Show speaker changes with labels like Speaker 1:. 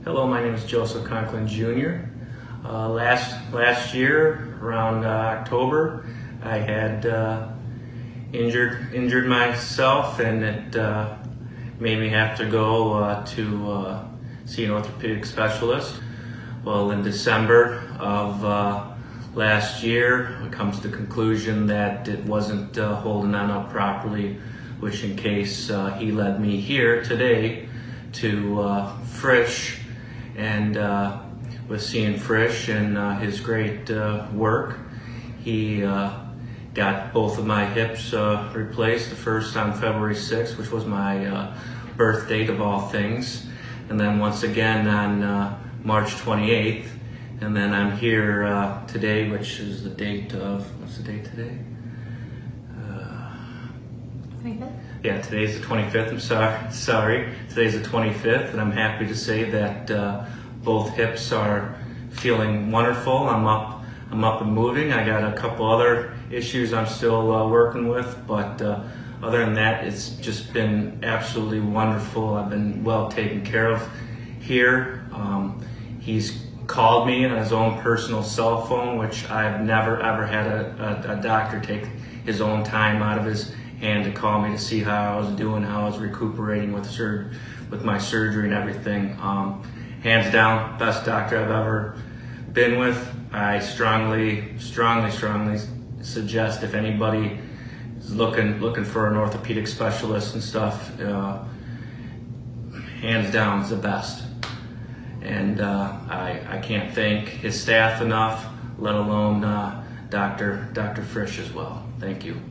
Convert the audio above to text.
Speaker 1: Hello, my name is Joseph Conklin Jr. Last year, around October, I had injured myself, and it made me have to go to see an orthopedic specialist. Well, in December of last year, I come to the conclusion that it wasn't holding on up properly, which in case he led me here today to Frisch, and with seeing Frisch and his great work, he got both of my hips replaced, the first on February 6th, which was my birth date of all things, and then once again on March 28th, and then I'm here today, which is the date of, what's the date today?
Speaker 2: 25th?
Speaker 1: Yeah, today's the 25th, I'm sorry. Today's the 25th, and I'm happy to say that both hips are feeling wonderful. I'm up and moving. I got a couple other issues I'm still working with, but other than that, it's just been absolutely wonderful. I've been well taken care of here. He's called me on his own personal cell phone, which I've never ever had a doctor take his own time out of his hand to call me to see how I was doing, how I was recuperating with my surgery and everything. Hands down, best doctor I've ever been with. I strongly suggest if anybody is looking for an orthopedic specialist and stuff, hands down is the best. And I can't thank his staff enough, let alone Dr. Frisch as well. Thank you.